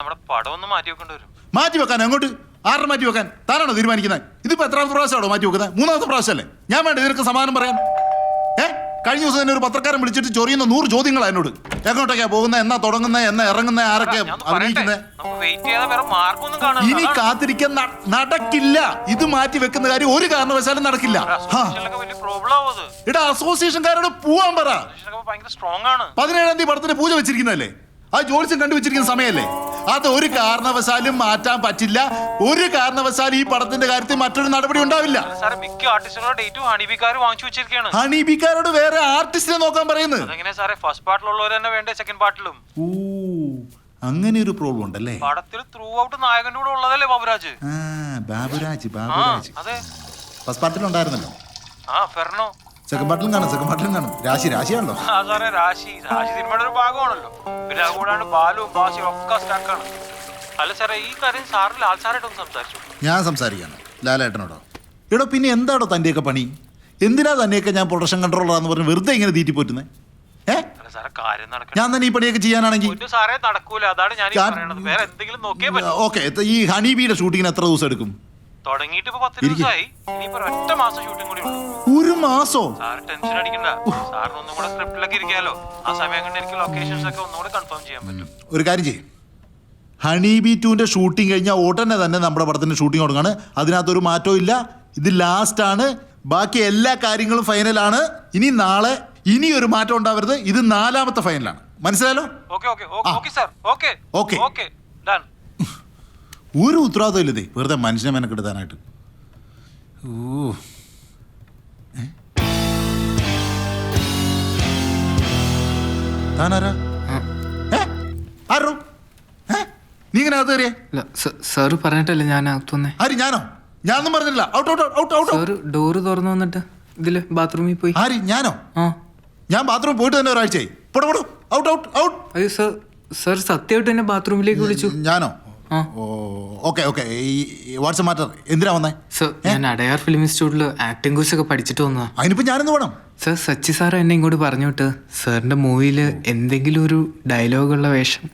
നമ്മുടെ പടം ഒന്ന് മാറ്റി വെക്കേണ്ടി വരും. മാറ്റി വെക്കാൻ അങ്ങോട്ട് ആരുടെ മാറ്റി വെക്കാൻ താനാണോ തീരുമാനിക്കുന്നത്? ഇതിപ്പോ എത്രാമത്തെ പ്രാവശ്യമാണോ മാറ്റി വെക്കുന്നത്? മൂന്നാമത്തെ പ്രാവശ്യമല്ലേ? ഞാൻ വേണ്ട ഇതിനൊക്കെ സമാധാനം പറയാൻ. കഴിഞ്ഞ ദിവസം തന്നെ ഒരു പത്രക്കാരൻ വിളിച്ചിട്ട് ചൊറിയുന്ന 100 ചോദ്യങ്ങളാണ് എന്നോട്. എങ്ങോട്ടൊക്കെയാ പോകുന്നത്, എന്നാ തുടങ്ങുന്നത്, എന്നാ ഇറങ്ങുന്നത്, ആരൊക്കെ അഭിനയിക്കുന്നത്? ഇനി കാത്തിരിക്കാൻ നടക്കില്ല. ഇത് മാറ്റി വെക്കുന്ന കാര്യം ഒരു കാരണവശാലും നടക്കില്ല. അസോസിയേഷൻകാരോട് പോവാൻ പറ. 17-ാം തീയതി പടത്തിന് പൂജ വെച്ചിരിക്കുന്നതല്ലേ? ആ ജോലിച്ചും കണ്ടുവച്ചിരിക്കുന്ന സമയമല്ലേ? അത് ഒരു കാരണവശാലും മാറ്റാൻ പറ്റില്ല. ഒരു കാരണവശാലും ഈ പടത്തിന്റെ കാര്യത്തിൽ മറ്റൊരു നടപടി ഉണ്ടാവില്ല. ഹണീബിക്കാരോട് വേറെ ആർട്ടിസ്റ്റിനെ നോക്കാൻ പറയുന്നത്. അങ്ങനെ ഒരു പ്രോബ്ലം ഉണ്ടല്ലേ പടത്തിൽ ത്രൂ ഔട്ട് നായകന്റെ കൂടെ ഉള്ളതല്ലേ ബാബുരാജ്? ബാബുരാജ് ഫസ്റ്റ് പാർട്ടിലുണ്ടായിരുന്നല്ലോ. ഫെർണോ സെക്കൻഡ് പാർട്ടിലും കാണും. രാശിയാണല്ലോ. രാശി സിനിമയുടെ ഒരു ഭാഗമാണല്ലോ. പിന്നെ അതുകൂടാണ്ട് ബാലുവും ബാസിയും ഒക്കെ സ്റ്റാക്കാണ്. അല്ല സാറേ, ഈ കാര്യം സാറ് ലാൽ സാറായിട്ടൊന്ന് സംസാരിച്ചു. ഞാൻ സംസാരിക്കാണ് ലാലേട്ടനോടോ? എടോ പിന്നെ എന്താണോ തന്റെയൊക്കെ പണി? എന്തിനാ തന്നെയൊക്കെ ഞാൻ പ്രൊഡക്ഷൻ കൺട്രോളറാന്ന് പറഞ്ഞ് വെറുതെ ഇങ്ങനെ തീറ്റിപ്പോറ്റുന്നത്? ഞാൻ തന്നെ ഈ പണിയൊക്കെ ചെയ്യാനാണെങ്കിൽ ഓക്കെ. ഈ ഹണീബിയുടെ ഷൂട്ടിങ്ങിന് എത്ര ദിവസം എടുക്കും? തുടങ്ങിയിട്ട് 10 ദിവസമായി. ഇനിയിപ്പോ ഒറ്റ മാസം ഷൂട്ടിംഗ് കൂടി ഉണ്ട്. ഒരു മാസോ? സാറ് ടെൻഷൻ അടിക്കണ്ട. സാറിന് ഒന്നും കൂടെ സ്ക്രിപ്റ്റിലൊക്കെ ഇരിക്കാലോ. ആ സമയം കൊണ്ട് എനിക്ക് ലൊക്കേഷൻസ് ഒക്കെ ഒന്നുകൂടെ കൺഫേം ചെയ്യാൻ പറ്റും. ഒരു കാര്യം ചെയ്യും, ഹണീബി 2ന്റെ ഷൂട്ടിംഗ് കഴിഞ്ഞാൽ ഉടനെ തന്നെ നമ്മുടെ പടത്തിന്റെ ഷൂട്ടിംഗ് തുടങ്ങാണ്. അതിനകത്തൊരു മാറ്റവും ഇല്ല. ഇത് ലാസ്റ്റ് ആണ്. ബാക്കി എല്ലാ കാര്യങ്ങളും ഫൈനലാണ്. ഇനി നാളെ ഇനി ഒരു മാറ്റം ഉണ്ടാവരുത്. ഇത് 4ാമത്തെ ഫൈനലാണ്. മനസ്സിലായല്ലോ? ഒരു ഉത്തരവാദിത്വം ഇല്ലതേ വെറുതെ മനുഷ്യനെ മെനക്കെടുത്താനായിട്ട്. താനാരാ? ആരോ നീ ഇങ്ങനെ അകത്ത് കയറിയേ? സാറ് പറഞ്ഞിട്ടല്ലേ ഞാൻ അകത്തുവന്നേ. ആര്? ഞാനോ? ഞാനൊന്നും പറഞ്ഞില്ല. സാറ് ഡോറ് തുറന്നു വന്നിട്ട് ഇതില് ബാത്റൂമിൽ പോയി. ആര്? ഞാനോ? ഞാൻ ബാത്റൂമിൽ പോയിട്ട് തന്നെ ഒരാഴ്ചയായി. അയ്യോ സാർ സത്യമായിട്ട് എന്നെ ബാത്റൂമിലേക്ക് വിളിച്ചു. ഞാനോ? ഓക്കെ. Watts matter? എന്തിനാ വന്നേ? സർ, ഞാൻ അടയാർ ഫിലിം ഇൻസ്റ്റിറ്റ്യൂട്ടിൽ ആക്ടിംഗ് കോഴ്സ് ഒക്കെ പഠിച്ചിട്ട് വന്നതാ. അതിനിപ്പോ ഞാനെന്ന് വേണം? സർ, സച്ചി സാർ എന്നെ ഇങ്ങോട്ട് പറഞ്ഞു വിട്ട് സാറിന്റെ മൂവിയിൽ എന്തെങ്കിലും ഒരു ഡയലോഗുള്ള വേഷം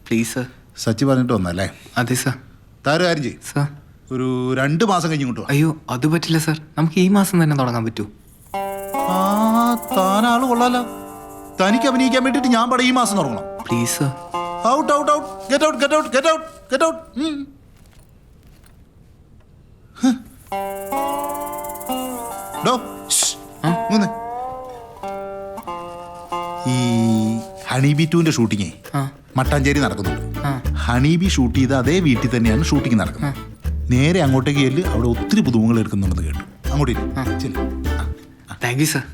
പ്ലീസ് സർ. സച്ചി പറഞ്ഞിട്ട് വന്നല്ലേ? അതെ സർ. താരം കാര്യം ചെയ്യും സർ, ഒരു 2 മാസം കഴിഞ്ഞ് ഇങ്ങോട്ട്. അയ്യോ അത് പറ്റില്ല സർ. നമുക്ക് ഈ മാസം തന്നെ തുടങ്ങാൻ പറ്റൂ? താനാള് കൊള്ളാലോ. തനിക്ക് അഭിനയിക്കാൻ വേണ്ടിട്ട് ഞാൻ പടം ഈ മാസം തുടങ്ങണം. Please sir. Out. Get out. ഈ ഹണീബി 2ന്റെ ഷൂട്ടിങ്ങേ മട്ടാഞ്ചേരി നടക്കുന്നുണ്ട്. ഹണീബി ഷൂട്ട് ചെയ്ത അതേ വീട്ടിൽ തന്നെയാണ് ഷൂട്ടിംഗ് നടക്കുന്നത്. നേരെ അങ്ങോട്ടേക്ക് ചെല്ല്. അവിടെ ഒത്തിരി പുതുമുഖങ്ങൾ എടുക്കുന്നുണ്ടെന്ന് കേട്ടു. അങ്ങോട്ടേക്ക് ചെല്ല്. Thank you sir.